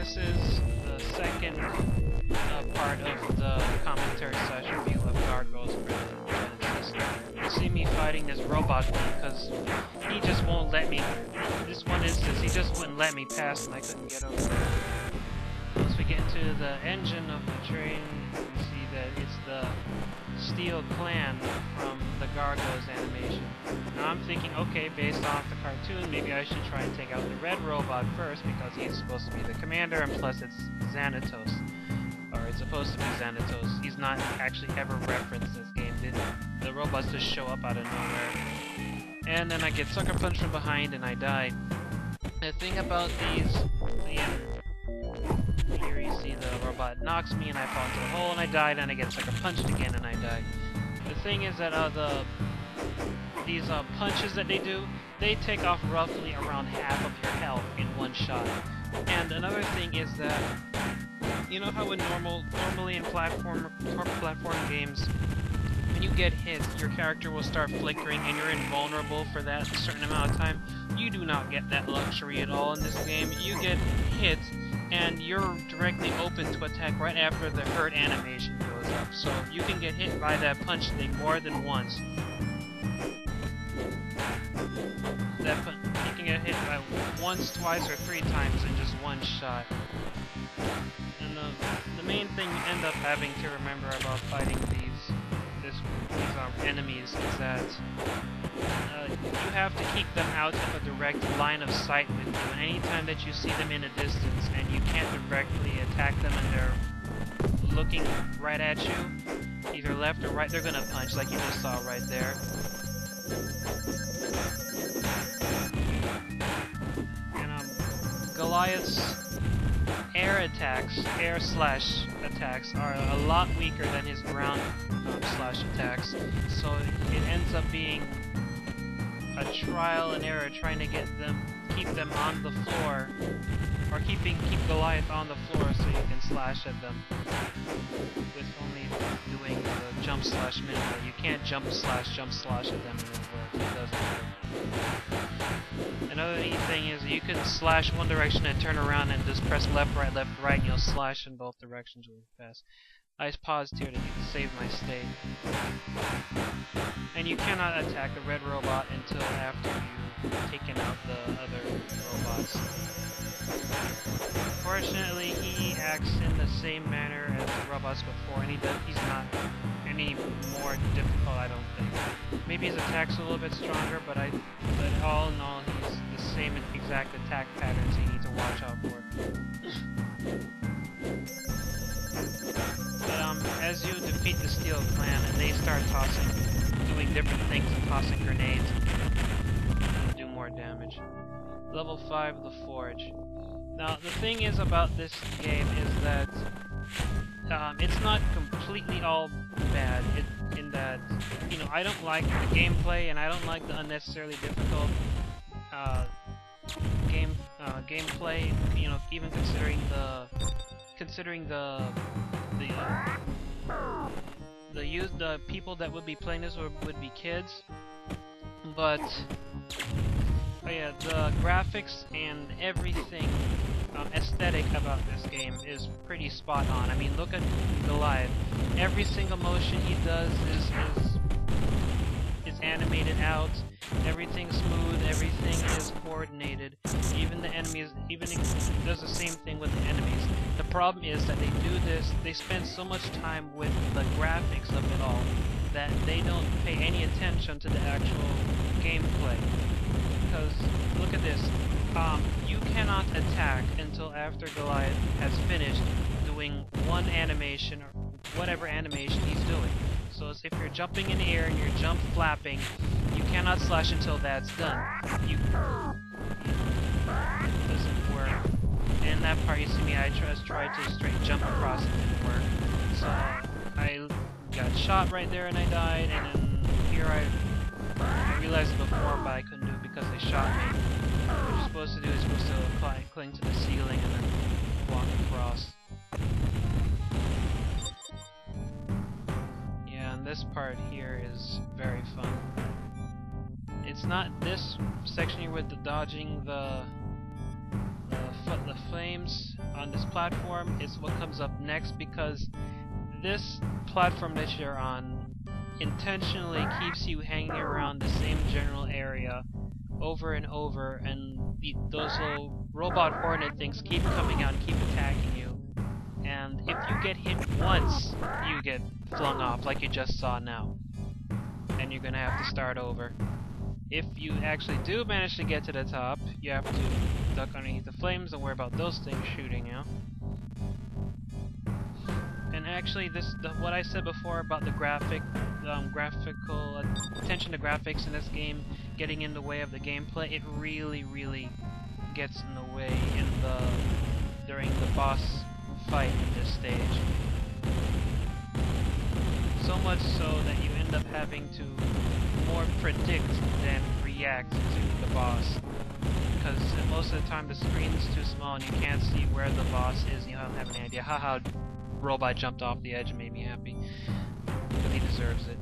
this is the second part of the commentary slash review of Gargoyles for Xanatos. You see me fighting this robot because he just won't let me. This one instance, he just wouldn't let me pass, and I couldn't get over there. Once we get into the engine of the train, you see that it's the Steel Clan from the Gargoyles animation. Now I'm thinking, okay, based off the cartoon, maybe I should try and take out the red robot first because he's supposed to be the commander, and plus it's Xanatos. Or it's supposed to be Xanatos. He's not actually ever referenced this game. The robots just show up out of nowhere. And then I get sucker punched from behind and I die. The thing about these, here you see the robot knocks me and I fall into a hole and I died, and I get sucker punched again and I die. The thing is that these punches that they do, they take off roughly around half of your health in one shot. And another thing is that, you know how normally in platform games, when you get hit, your character will start flickering and you're invulnerable for that certain amount of time? You do not get that luxury at all in this game. You get hit and you're directly open to attack right after the hurt animation goes up. So you can get hit by that punch thing more than once. You can get hit by once, twice, or 3 times in just one shot. And the main thing you end up having to remember about fighting these enemies is that you have to keep them out of a direct line of sight with you. And anytime that you see them in a distance and you can't directly attack them and they're looking right at you, either left or right, they're gonna punch, like you just saw right there. And Goliath's air slash attacks are a lot weaker than his ground slash attacks, so it ends up being a trial and error trying to keep them on the floor, or keep Goliath on the floor so you can slash at them with only doing the jump slash minimum. You can't jump slash at them and it works. It doesn't work. Another neat thing is you can slash one direction and turn around and just press left, right, and you'll slash in both directions really fast. I paused here to save my state. And you cannot attack the red robot until after you've taken out the other robots. Fortunately, he acts in the same manner as the robots before, and he's not any more difficult, I don't think. Maybe his attack's a little bit stronger, but all in all, he's the same exact attack patterns you need to watch out for. But as you defeat the Steel Clan and they start doing different things and tossing grenades, and do more damage. Level 5, the Forge. Now, the thing is about this game is that it's not completely all bad in that, you know, I don't like the gameplay and I don't like the unnecessarily difficult gameplay, you know, even considering the people that would be playing this would be kids. But yeah, the graphics and everything aesthetic about this game is pretty spot on. I mean, look at Goliath. Every single motion he does is animated out. Everything's smooth. Everything is coordinated. Even the enemies, it does the same thing with the enemies. The problem is that they spend so much time with the graphics of it all that they don't pay any attention to the actual gameplay. Because, look at this, you cannot attack until after Goliath has finished doing one animation, or whatever animation he's doing. So if you're jumping in the air and you're jump flapping, you cannot slash until that's done. It doesn't work. And that part, you see me, I just tried to straight jump across, it didn't work. So I got shot right there and I died, and then here I realized it before, but I couldn't do it because they shot me. What you're supposed to do is cling to the ceiling and then walk across. Yeah, and this part here is very fun. It's not this section here with the dodging the flames. on this platform is what comes up next, because this platform that you're on intentionally keeps you hanging around the same general area over and over, and those little robot hornet things keep coming out and keep attacking you. And if you get hit once, you get flung off, like you just saw now. And you're gonna have to start over. If you actually do manage to get to the top, you have to duck underneath the flames and worry about those things shooting you. And actually, what I said before about the graphical attention to graphics in this game getting in the way of the gameplay, it really, really gets in the way during the boss fight in this stage. So much so that you end up having to more predict than react to the boss, because most of the time the screen's too small and you can't see where the boss is and you don't have any idea. Haha, robot jumped off the edge and made me happy, because he deserves it.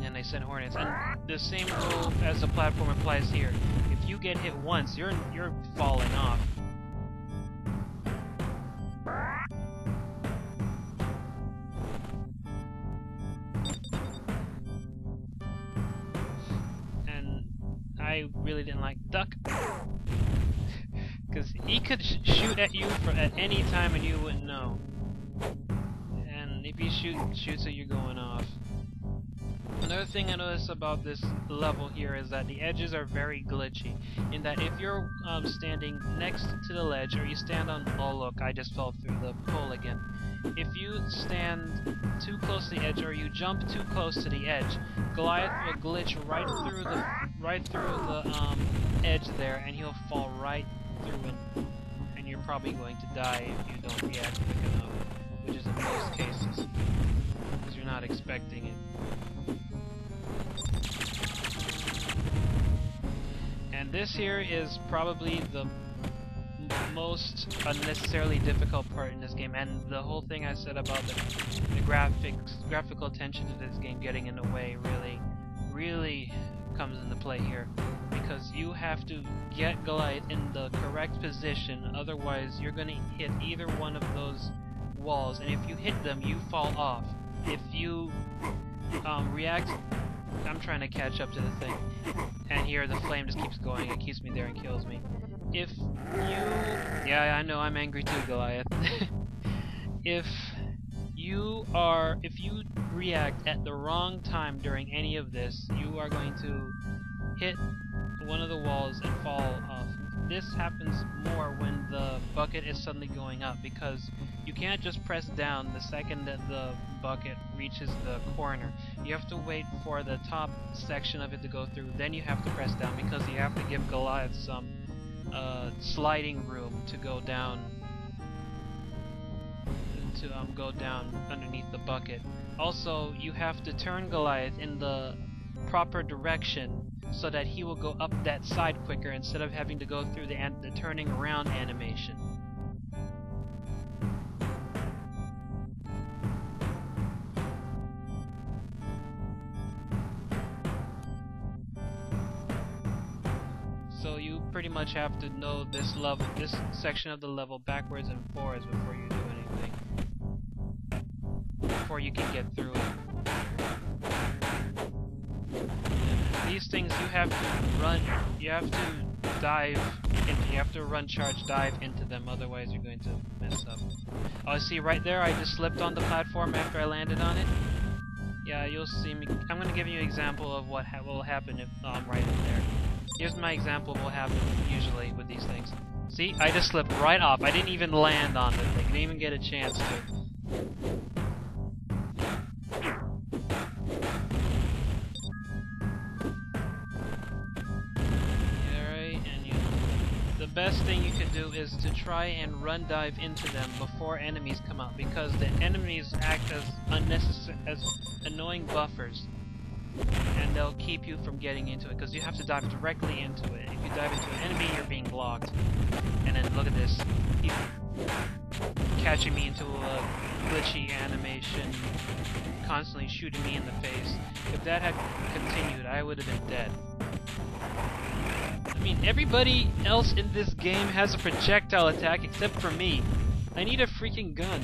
And they sent hornets, and the same rule as the platform applies here. If you get hit once, you're falling off. I really didn't like Duck, because he could shoot at you at any time and you wouldn't know. And if he shoots at you, you're going off. Another thing I noticed about this level here is that the edges are very glitchy, in that if you're standing next to the ledge, or you stand on... Oh look, I just fell through the pole again. If you stand too close to the edge, or you jump too close to the edge, Goliath will glitch right through the edge there, and he'll fall right through it, and you're probably going to die if you don't react quick enough, which is in most cases, because you're not expecting it. And this here is probably the most unnecessarily difficult part in this game, and the whole thing I said about the graphical attention to this game getting in the way really comes into play here, because you have to get Goliath in the correct position, otherwise you're going to hit either one of those walls, and if you hit them, you fall off. If you react... I'm trying to catch up to the thing, and here the flame just keeps going, it keeps me there and kills me. If you... Yeah, I know, I'm angry too, Goliath. If you react at the wrong time during any of this, you are going to hit one of the walls and fall off. This happens more when the bucket is suddenly going up, because you can't just press down the second that the bucket reaches the corner. You have to wait for the top section of it to go through, then you have to press down, because you have to give Goliath some sliding room to go down underneath the bucket. Also, you have to turn Goliath in the proper direction so that he will go up that side quicker instead of having to go through the turning around animation. So you pretty much have to know this section of the level backwards and forwards before you do anything, before you can get through it. These things you have to run, you have to run, charge, dive into them, otherwise you're going to mess up. Oh, see right there, I just slipped on the platform after I landed on it. Yeah, you'll see me. I'm going to give you an example of what will happen if I'm right in there. Here's my example of what happens usually with these things. See, I just slipped right off. I didn't even land on the thing. Didn't even get a chance to. The best thing you can do is to try and run dive into them before enemies come out, because the enemies act as annoying buffers, and they'll keep you from getting into it, because you have to dive directly into it. If you dive into an enemy, you're being blocked. And then look at this, he's catching me into a glitchy animation, constantly shooting me in the face. If that had continued, I would have been dead. I mean, everybody else in this game has a projectile attack except for me. I need a freaking gun.